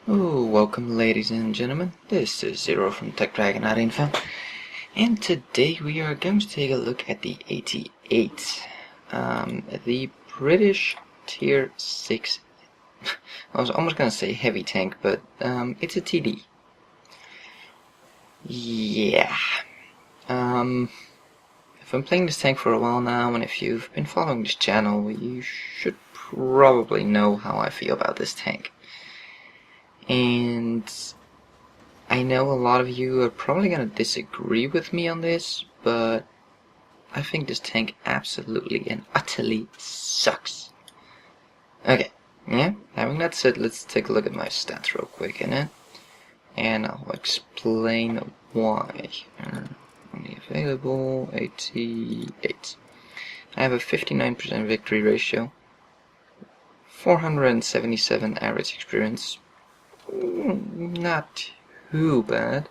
Oh, welcome ladies and gentlemen, this is Zero from TechDragon.info, and today we are going to take a look at the 88, the British Tier 6, I was almost going to say heavy tank, but it's a TD. Yeah, I've been playing this tank for a while now, and if you've been following this channel, you should probably know how I feel about this tank. And I know a lot of you are probably going to disagree with me on this, but I think this tank absolutely and utterly sucks. Okay, yeah, having that said, let's take a look at my stats real quick in it, and I'll explain why. Only available 88. I have a 59% victory ratio, 477 average experience. Not too bad.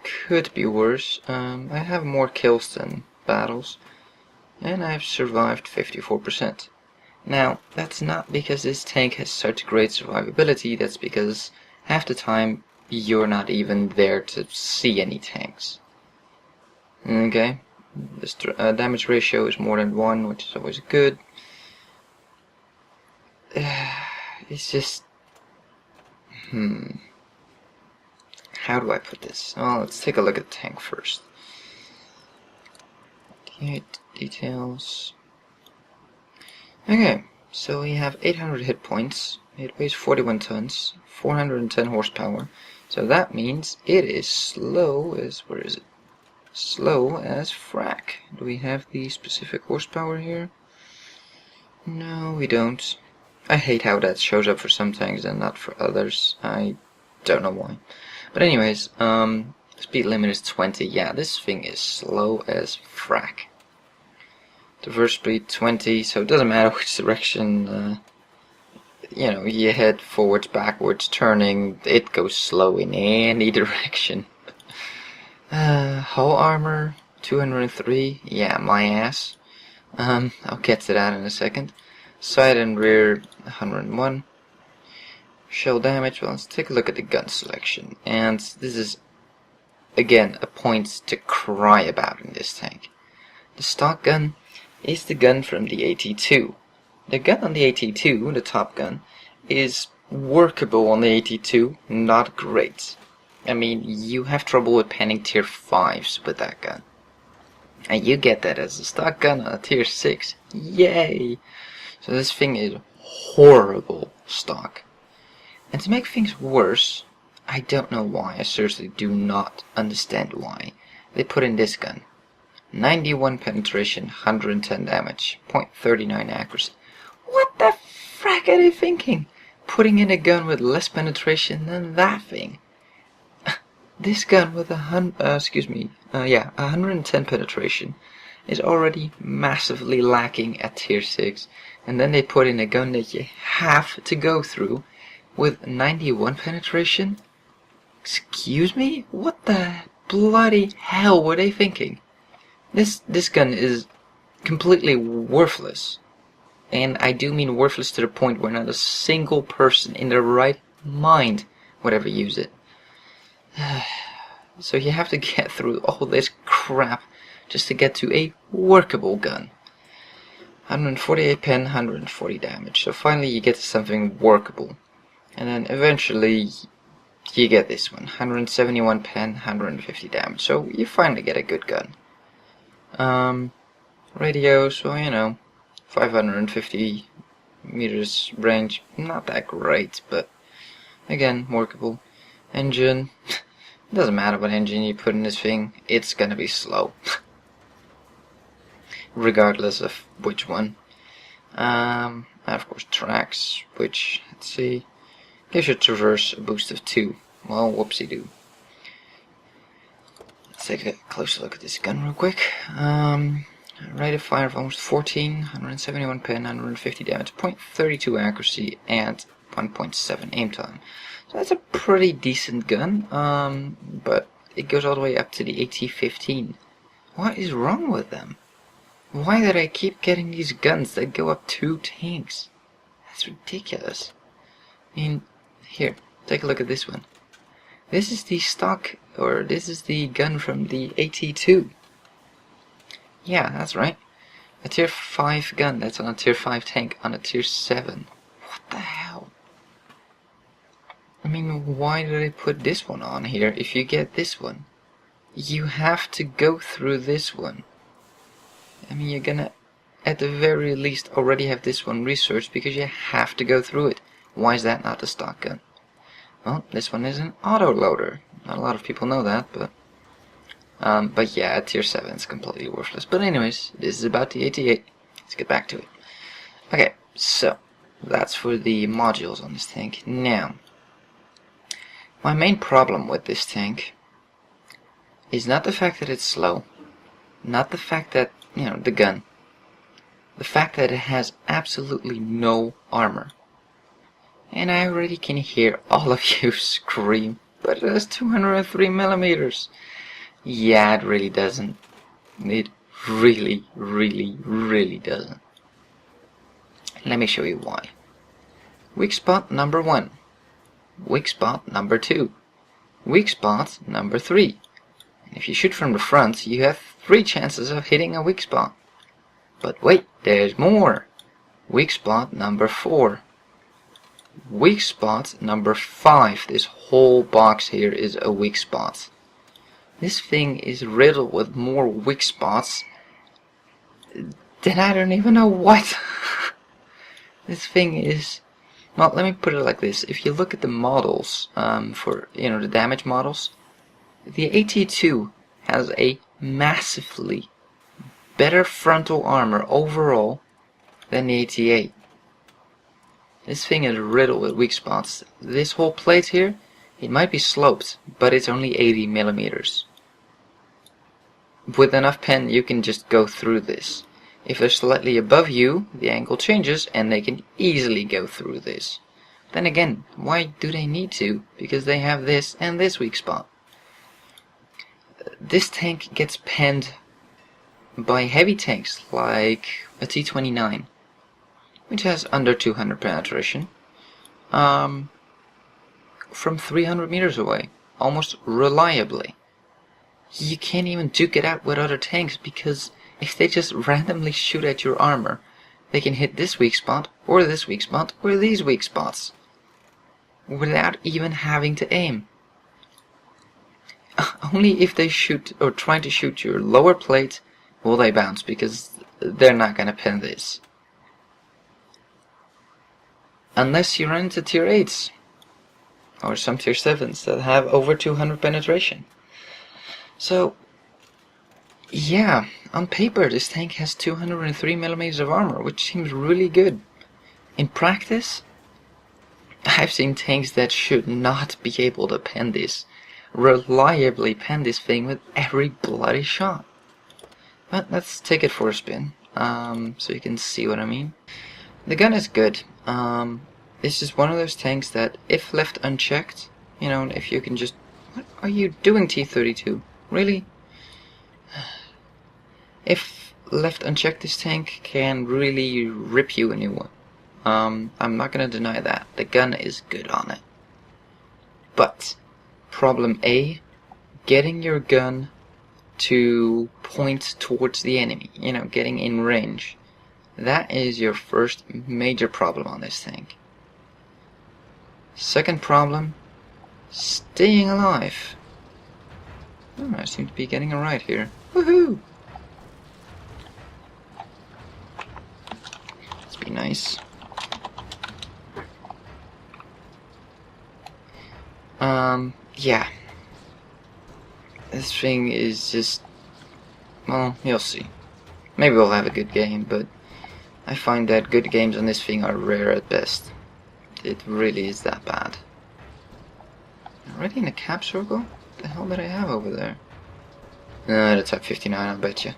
Could be worse. I have more kills than battles, and I've survived 54%. Now, that's not because this tank has such great survivability, that's because half the time you're not even there to see any tanks. Okay, this damage ratio is more than 1, which is always good. It's just... How do I put this? Well, let's take a look at the tank first. Details. Okay, so we have 800 hit points. It weighs 41 tons, 410 horsepower. So that means it is slow as... where is it? Slow as frack. Do we have the specific horsepower here? No, we don't. I hate how that shows up for some tanks and not for others. I don't know why. But anyways, speed limit is 20. Yeah, this thing is slow as frack. Traverse speed 20, so it doesn't matter which direction you head, forwards, backwards, turning, it goes slow in any direction. Hull armor 203. Yeah, my ass. I'll get to that in a second. Side and rear 101. Shell damage, well, let's take a look at the gun selection. And this is, again, a point to cry about in this tank. The stock gun is the gun from the AT2. The gun on the AT2, the top gun, is workable on the AT2, not great. I mean, you have trouble with panning tier 5s with that gun. And you get that as a stock gun on a tier 6. Yay! So this thing is horrible stock. And to make things worse, I don't know why, I seriously do not understand why, they put in this gun. 91 penetration, 110 damage, 0.39 accuracy. What the frack are they thinking? Putting in a gun with less penetration than that thing. This gun with 110 penetration is already massively lacking at tier 6, and then they put in a gun that you have to go through with 91 penetration? Excuse me? What the bloody hell were they thinking? This gun is completely worthless. And I do mean worthless to the point where not a single person in their right mind would ever use it. So you have to get through all this crap just to get to a workable gun. 148 pen, 140 damage. So finally you get to something workable. And then eventually you get this one. 171 pen, 150 damage. So you finally get a good gun. Radios, well, 550 meters range. Not that great, but again, workable. Engine. Doesn't matter what engine you put in this thing, it's gonna be slow. Regardless of which one. And of course tracks, which, let's see, gives your traverse a boost of 2. Well, whoopsie-doo. Let's take a closer look at this gun real quick. Rate of fire of almost 14, 171 pen, 150 damage, 0.32 accuracy, and 1.7 aim time. So that's a pretty decent gun, but it goes all the way up to the AT-15. What is wrong with them? Why did I keep getting these guns that go up 2 tanks? That's ridiculous. I mean, Here, take a look at this one. This is the stock, or this is the gun from the AT2. Yeah, that's right. A tier 5 gun that's on a tier 5 tank on a tier 7. What the hell? I mean, why did I put this one on here if you get this one? You have to go through this one. I mean, you're gonna, at the very least, already have this one researched because you have to go through it. Why is that not the stock gun? Well, this one is an auto-loader. Not a lot of people know that, but yeah, at tier 7 it's completely worthless. But anyways, this is about the AT8. Let's get back to it. Okay, so that's for the modules on this tank. Now, my main problem with this tank is not the fact that it's slow, not the fact that, you know, the gun, the fact that it has absolutely no armor. And I already can hear all of you scream, but it has 203 millimeters. Yeah, it really doesn't. It really, really, really doesn't. Let me show you why. Weak spot number 1. Weak spot number 2. Weak spot number 3. And if you shoot from the front, you have 3 chances of hitting a weak spot. But wait, there's more. Weak spot number 4. Weak spot number 5. This whole box here is a weak spot. This thing is riddled with more weak spots than I don't even know what. This thing is, well, let me put it like this. If you look at the models, for, you know, the damage models, the AT2 has a massively better frontal armor overall than the AT8. This thing is riddled with weak spots. This whole plate here, it might be sloped, but it's only 80 millimeters. With enough pen, you can just go through this. If they're slightly above you, the angle changes and they can easily go through this. Then again, why do they need to? Because they have this and this weak spot. This tank gets penned by heavy tanks like a T29, which has under 200 penetration, from 300 meters away, almost reliably. You can't even duke it out with other tanks because if they just randomly shoot at your armor, they can hit this weak spot, or this weak spot, or these weak spots, without even having to aim. Only if they shoot, or try to shoot your lower plate, will they bounce, because they're not gonna pen this. Unless you run into tier 8s, or some tier 7s that have over 200 penetration. So, yeah, on paper this tank has 203 millimeters of armor, which seems really good. In practice, I've seen tanks that should not be able to pen this, reliably pen this thing with every bloody shot. But let's take it for a spin, so you can see what I mean. The gun is good. This is one of those tanks that, if left unchecked, you know, if you can just... What are you doing, T32? Really? If left unchecked, this tank can really rip you a new one. I'm not gonna deny that. The gun is good on it. But, problem A, getting your gun to point towards the enemy, you know, getting in range. That is your first major problem on this tank. Second problem, staying alive. Oh, I seem to be getting it right here. Woohoo! Let's be nice. Yeah. This thing is just... Well, you'll see. Maybe we'll have a good game, but I find that good games on this thing are rare at best. It really is that bad. Already in a cap circle? What the hell did I have over there? No, that's at 59, I'll bet you.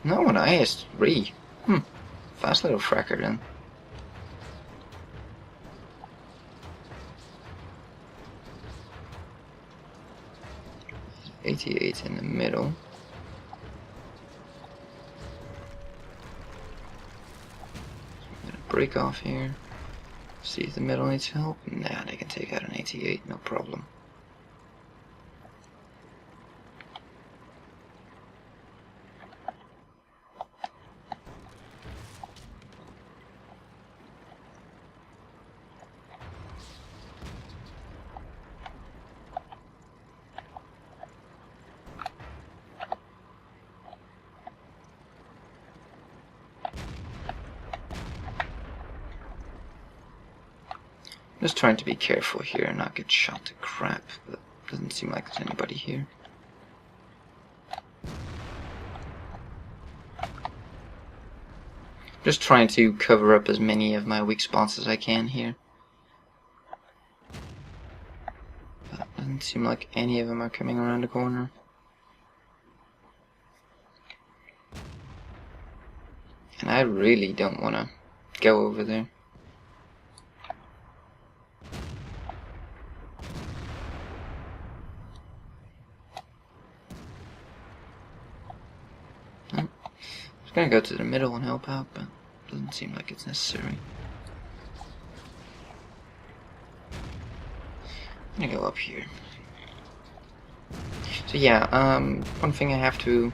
No, an IS-3. Fast little fracker then. 88 in the middle. I'm gonna break off here. See if the middle needs help. Nah, they can take out an 88, no problem. Just trying to be careful here and not get shot to crap, but doesn't seem like there's anybody here. Just trying to cover up as many of my weak spots as I can here. But doesn't seem like any of them are coming around the corner. And I really don't want to go over there. I'm gonna go to the middle and help out, but it doesn't seem like it's necessary. I'm gonna go up here. So yeah, one thing I have to,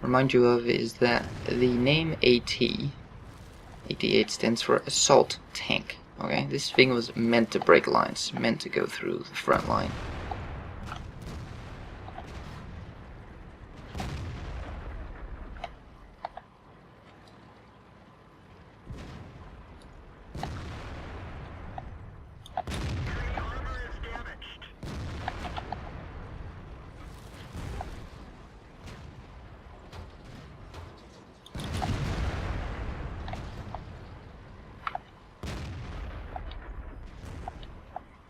remind you of is that the name AT88 stands for Assault Tank. Okay, this thing was meant to break lines, meant to go through the front line.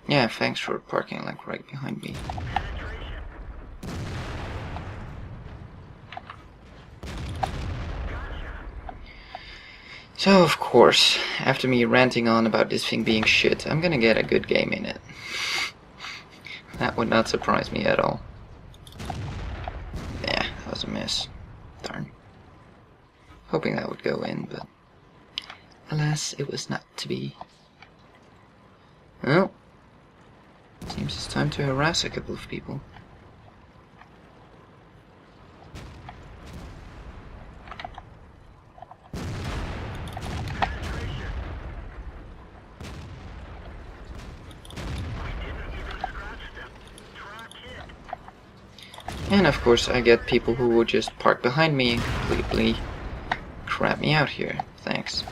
Yeah, thanks for parking like right behind me. So of course, after me ranting on about this thing being shit, I'm gonna get a good game in it. That would not surprise me at all. Yeah, that was a miss. Darn. Hoping that would go in, but alas, it was not to be. Well, seems it's time to harass a couple of people. And of course I get people who will just park behind me and completely crap me out here. Thanks.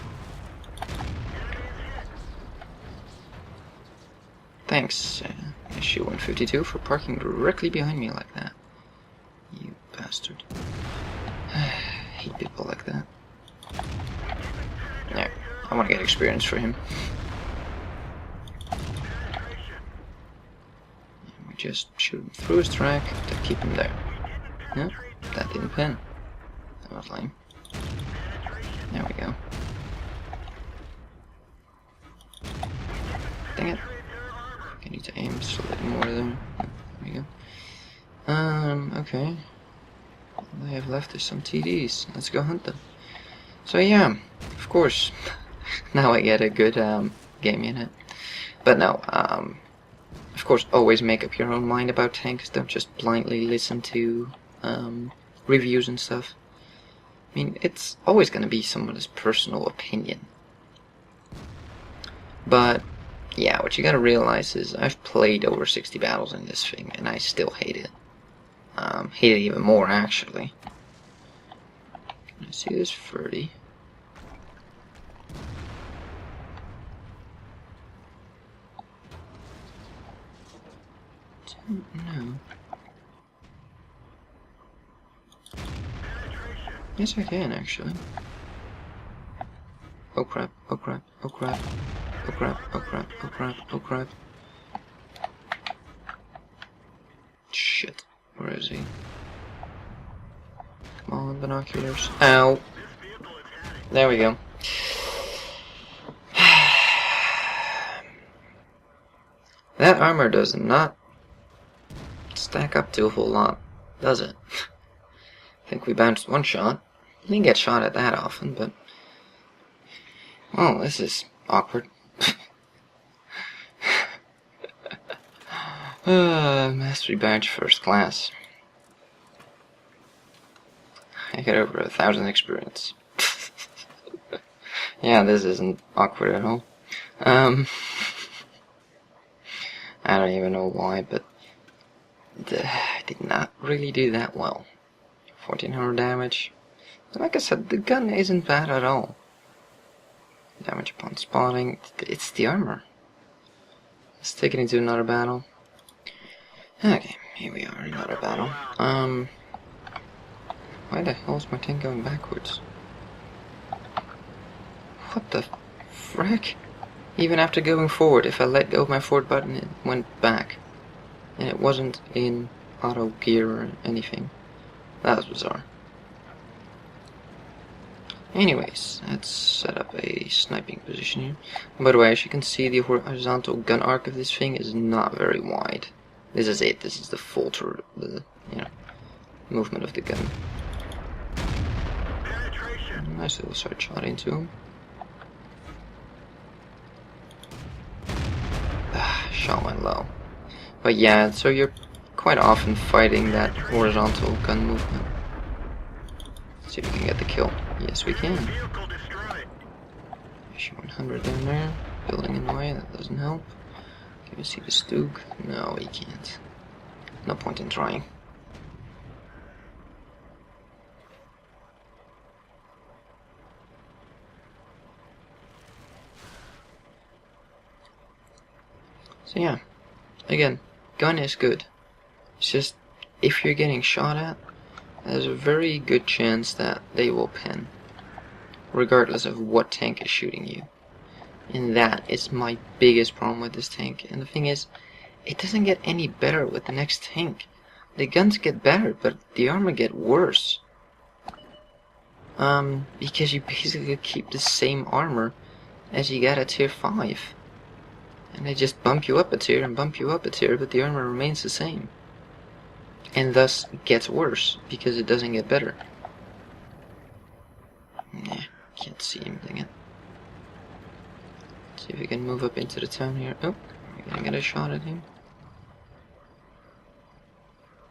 Thanks, SU-152, for parking directly behind me like that. You bastard. I hate people like that. Yeah, I want to get experience for him. We just shoot him through his track to keep him there. Yep, that didn't pin. That was lame. There we go. Dang it. I need to aim just a little more there. There we go. Okay. All I have left is some TDs. Let's go hunt them. So yeah, of course, now I get a good game in it. But no, of course, always make up your own mind about tanks. Don't just blindly listen to reviews and stuff. I mean, it's always going to be someone's personal opinion. But yeah, what you gotta realize is I've played over 60 battles in this thing, and I still hate it. Hate it even more, actually. Can I see this 30? Don't know. Yes, I can, actually. Oh crap, oh crap, oh crap. Oh crap, oh crap, oh crap, oh crap. Shit, where is he? Come on, binoculars. Ow! There we go. That armor does not stack up to a whole lot, does it? I think we bounced one shot. Didn't get shot at that often, but Well, this is awkward. Mastery badge first class. I get over 1,000 experience. Yeah, this isn't awkward at all. I don't even know why, but I did not really do that well. 1400 damage. Like I said, the gun isn't bad at all. Damage upon spotting. It's the armor. Let's take it into another battle. Okay, here we are, another battle. Why the hell is my tank going backwards? What the frick? Even after going forward, if I let go of my forward button, it went back. And it wasn't in auto gear or anything. That was bizarre. Anyways, let's set up a sniping position here. By the way, as you can see, the horizontal gun arc of this thing is not very wide. This is it. This is the full movement of the gun. Nice little side shot into him. Shot went low. But yeah, so you're quite often fighting that horizontal gun movement. Let's see if we can get the kill. Yes, we can. Issue 100 down there. Building in the way, that doesn't help. Can you see the Stoog? No, we can't. No point in trying. So yeah, again, gun is good. It's just, if you're getting shot at, there's a very good chance that they will pin, regardless of what tank is shooting you. And that is my biggest problem with this tank. And the thing is, it doesn't get any better with the next tank. The guns get better, but the armor get worse. Because you basically keep the same armor as you got at tier 5. And they just bump you up a tier and bump you up a tier, but the armor remains the same. And thus gets worse, because it doesn't get better. Nah, can't see him, dang it. Let's see if we can move up into the town here. Oh, we're gonna get a shot at him.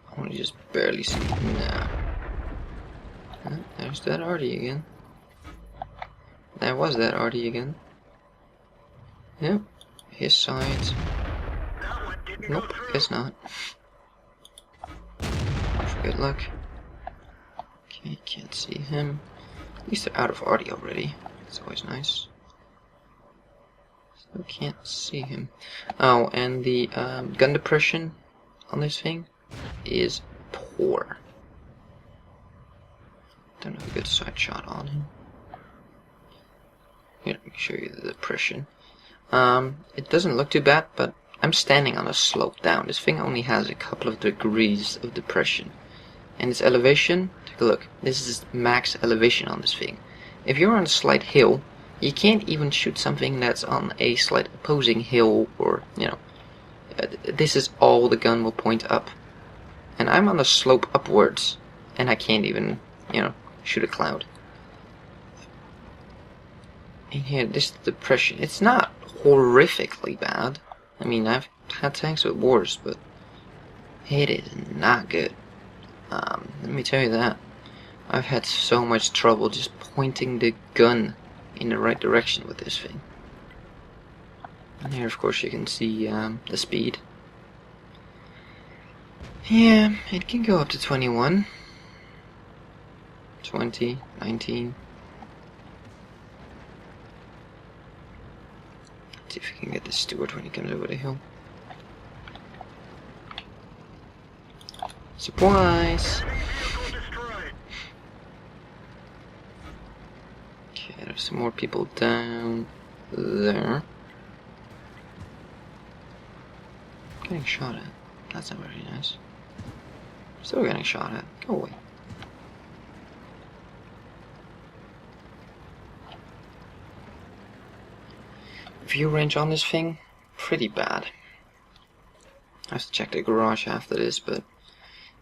I wanna just barely see him. Nah. There's that Artie again. There was that Artie again. Yep, his side. Nope, guess not. Good luck. Okay, can't see him. At least they're out of Artie already. That's always nice. Still can't see him. Oh, and the gun depression on this thing is poor. Don't have a good side shot on him. Here, let me show you the depression. It doesn't look too bad, but I'm standing on a slope down. This thing only has a couple of degrees of depression. And its elevation, take a look. This is max elevation on this thing. If you're on a slight hill, you can't even shoot something that's on a slight opposing hill, or, this is all the gun will point up. And I'm on a slope upwards, and I can't even, shoot a cloud. And here, this depression, it's not horrifically bad. I mean, I've had tanks with worse, but it is not good. Let me tell you that. I've had so much trouble just pointing the gun in the right direction with this thing. And here, of course, you can see the speed. Yeah, it can go up to 21. 20, 19. Let's see if we can get the Steward when he comes over the hill. Supplies! Okay, there's some more people down there. Getting shot at. That's not very nice. Still getting shot at. Go away. View range on this thing, pretty bad. I have to check the garage after this, but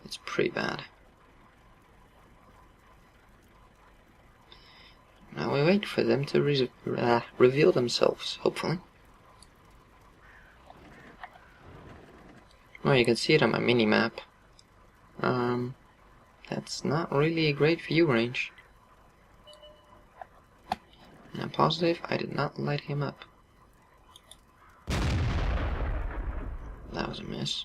it's pretty bad. Now we wait for them to reveal themselves, hopefully. Well, you can see it on my mini-map. That's not really a great view range. And I'm positive I did not light him up. That was a miss.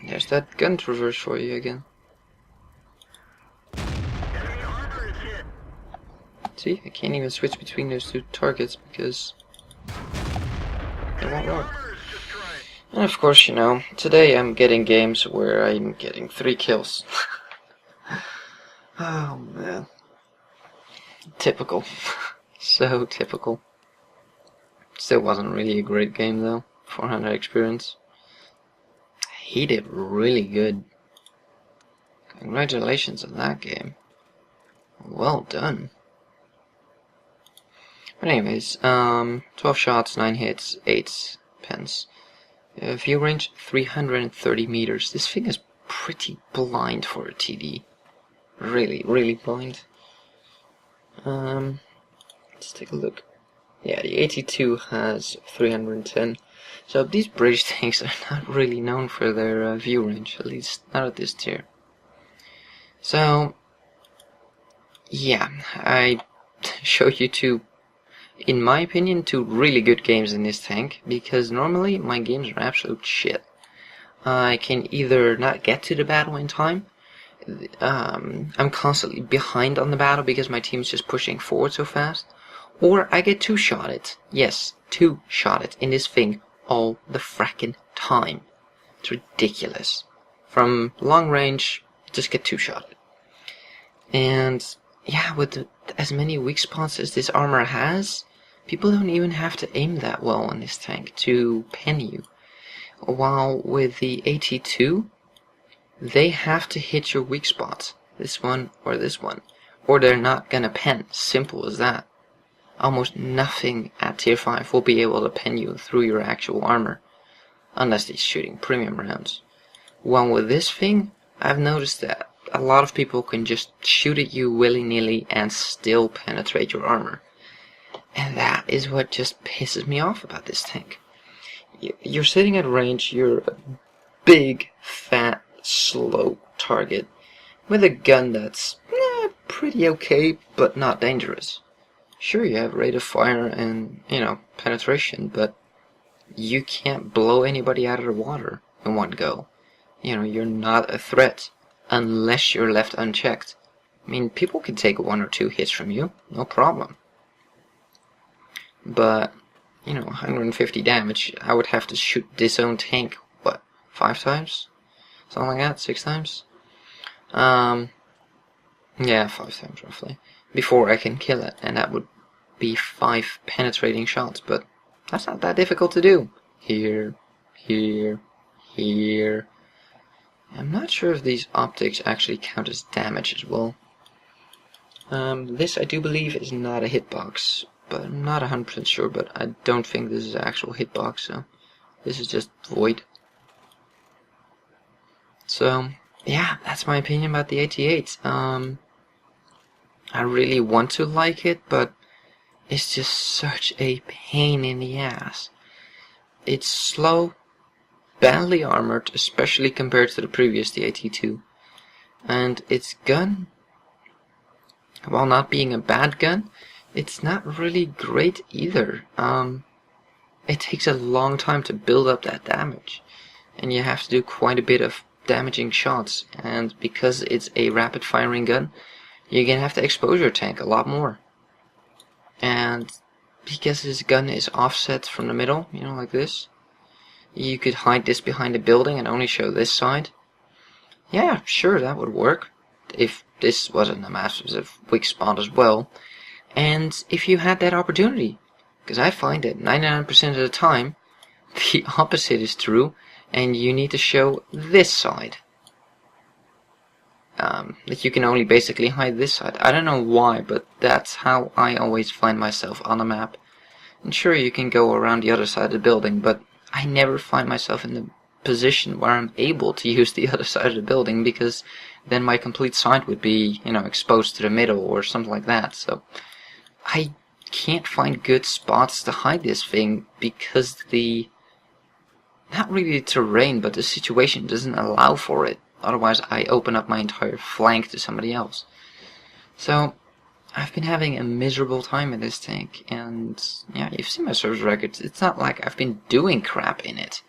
There's that gun traverse for you again. See, I can't even switch between those two targets because it won't work. And of course, you know, today I'm getting games where I'm getting 3 kills. Oh man. Typical. So typical. Still wasn't really a great game though. 400 experience. He did really good. Congratulations on that game. Well done. But anyways, 12 shots, 9 hits, 8 pens. View range 330 meters. This thing is pretty blind for a TD. Really, really blind. Let's take a look. Yeah, the 82 has 310. So these British tanks are not really known for their view range, at least not at this tier. So, yeah, I showed you two, in my opinion, 2 really good games in this tank, because normally my games are absolute shit. I can either not get to the battle in time, I'm constantly behind on the battle because my team's just pushing forward so fast, or I get 2-shotted. Yes, 2-shotted in this thing all the frackin' time. It's ridiculous. From long range, just get 2-shotted. And yeah, with as many weak spots as this armor has, people don't even have to aim that well on this tank to pen you. While with the 82, they have to hit your weak spots. This one, or they're not gonna pen. Simple as that. Almost nothing at tier 5 will be able to pen you through your actual armor, unless he's shooting premium rounds. While with this thing, I've noticed that a lot of people can just shoot at you willy-nilly and still penetrate your armor. And that is what just pisses me off about this tank. You're sitting at range, you're a big, fat, slow target with a gun that's pretty okay, but not dangerous. Sure, you have rate of fire and, you know, penetration, but you can't blow anybody out of the water in one go. You know, you're not a threat unless you're left unchecked. I mean, people can take 1 or 2 hits from you, no problem. But, you know, 150 damage, I would have to shoot this own tank, what, 5 times? Something like that, 6 times? Yeah, 5 times roughly. Before I can kill it, and that would be 5 penetrating shots, but that's not that difficult to do. Here, here, here. I'm not sure if these optics actually count as damage as well. This I do believe is not a hitbox, but I'm not 100% sure, but I don't think this is an actual hitbox, so this is just void. So, yeah, that's my opinion about the 88. I really want to like it, but it's just such a pain in the ass. It's slow, badly armored, especially compared to the previous, the 82. And its gun, while not being a bad gun, it's not really great either. It takes a long time to build up that damage, and you have to do quite a bit of damaging shots, and because it's a rapid firing gun, you're gonna have to expose your tank a lot more. And because this gun is offset from the middle, you know, like this, you could hide this behind a building and only show this side. Yeah, sure, that would work if this wasn't a massive weak spot as well, and if you had that opportunity, because I find that 99% of the time the opposite is true, and you need to show this side. That you can only basically hide this side. I don't know why, but that's how I always find myself on a map. And sure, you can go around the other side of the building, but I never find myself in the position where I'm able to use the other side of the building, because then my complete side would be, you know, exposed to the middle or something like that. So I can't find good spots to hide this thing because not really the terrain, but the situation doesn't allow for it. Otherwise I open up my entire flank to somebody else. So I've been having a miserable time in this tank, and yeah, you've seen my service records. It's not like I've been doing crap in it.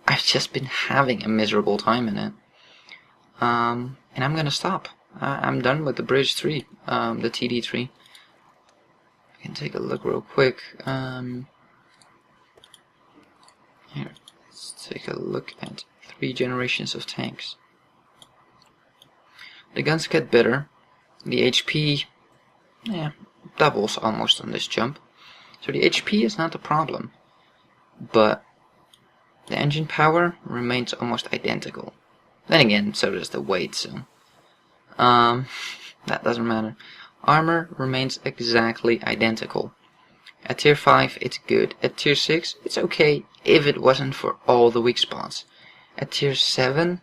I've just been having a miserable time in it. And I'm gonna stop. I'm done with the Bridge 3, the TD3. I can take a look real quick. Here, let's take a look at 3 generations of tanks. The guns get better. The HP, yeah, doubles almost on this jump. So the HP is not the problem, but the engine power remains almost identical. Then again, so does the weight, so that doesn't matter. Armor remains exactly identical. At tier 5 it's good. At tier 6 it's okay if it wasn't for all the weak spots. At tier 7,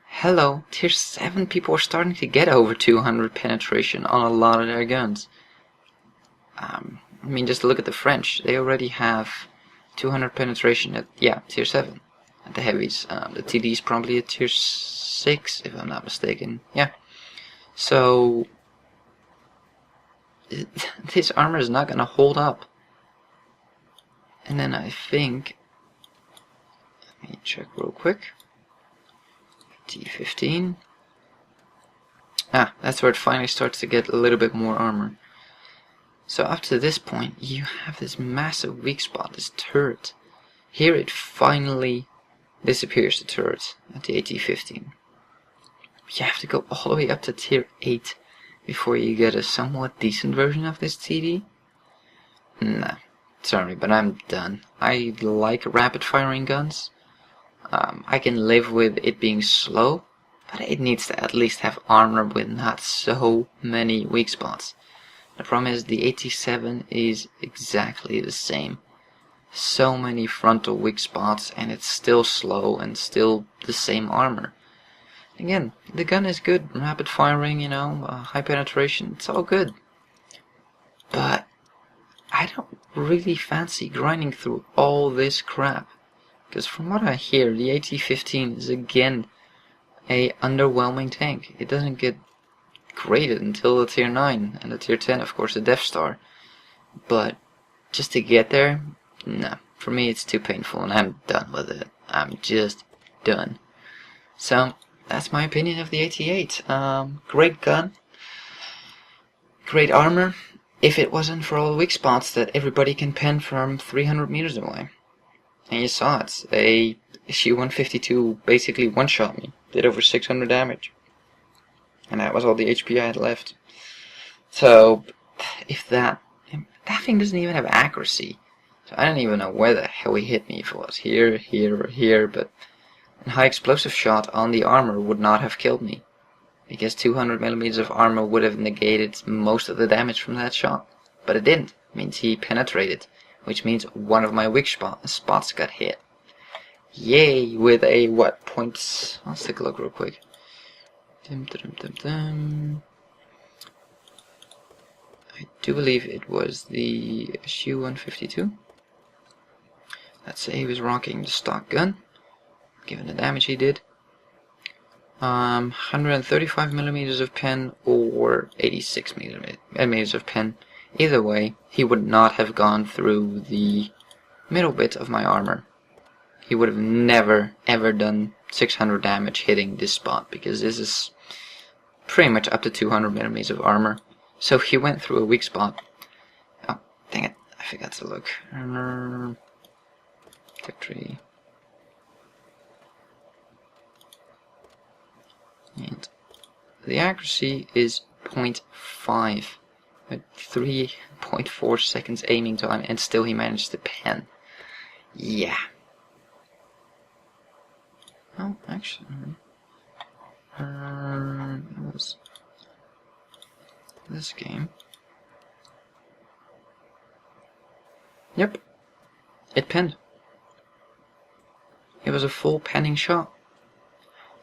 hello, tier 7 people are starting to get over 200 penetration on a lot of their guns. I mean, just look at the French. They already have 200 penetration at, yeah, tier 7 at the heavies. The TD is probably at tier 6 if I'm not mistaken. Yeah. So this armor is not gonna hold up. And then I think, let me check real quick. T15. That's where it finally starts to get a little bit more armor. So up to this point, you have this massive weak spot, this turret. Here it finally disappears, the turret, at the AT15. You have to go all the way up to tier 8 before you get a somewhat decent version of this TD. Nah, sorry, but I'm done. I like rapid firing guns. I can live with it being slow, but it needs to at least have armor with not so many weak spots. The problem is the AT7 is exactly the same. So many frontal weak spots, and it's still slow and still the same armor. Again, the gun is good, rapid firing, you know, high penetration, it's all good. But I don't really fancy grinding through all this crap. Because from what I hear, the AT15 is again a underwhelming tank. It doesn't get graded until the tier 9, and the tier 10 of course the Death Star. But just to get there, no. For me it's too painful and I'm done with it. I'm just done. So that's my opinion of the AT8. Great gun, great armor, if it wasn't for all the weak spots that everybody can pen from 300 meters away. And you saw it, a SU-152 basically one-shot me, did over 600 damage. And that was all the HP I had left. So, if that thing doesn't even have accuracy. So I don't even know where the hell he hit me, if it was here, here, or here, but a high explosive shot on the armor would not have killed me. Because 200 millimeters of armor would have negated most of the damage from that shot. But it didn't. It means he penetrated. Which means one of my weak spots got hit. Yay, with a what points? Let's take a look real quick. I do believe it was the SU-152. Let's say he was rocking the stock gun, given the damage he did. 135 millimeters of pen or 86 millimeters of pen. Either way, he would not have gone through the middle bit of my armor. He would have never ever done 600 damage hitting this spot, because this is pretty much up to 200 millimeters of armor. So he went through a weak spot. Oh, dang it, I forgot to look. Tech tree. And the accuracy is 0.5. At 3.4 seconds aiming time, and still he managed to pen. Yeah. Oh, actually, it was this game. Yep, it penned. It was a full penning shot.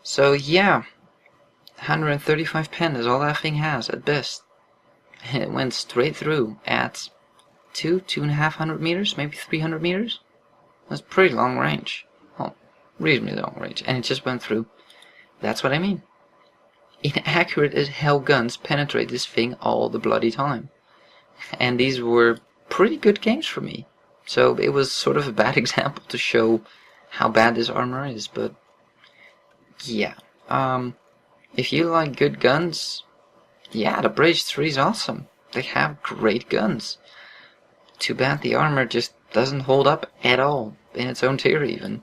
So yeah, 135 pen is all that thing has at best. And it went straight through at 2,500 meters, maybe 300 meters. That's pretty long range. Well, reasonably long range. And it just went through. That's what I mean. Inaccurate as hell guns penetrate this thing all the bloody time. And these were pretty good games for me. So it was sort of a bad example to show how bad this armor is, but yeah. If you like good guns, yeah, the Brage 3 is awesome. They have great guns. Too bad the armor just doesn't hold up at all, in its own tier even.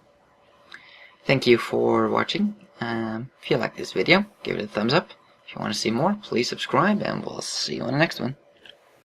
Thank you for watching. If you like this video, give it a thumbs up. If you want to see more, please subscribe, and we'll see you on the next one.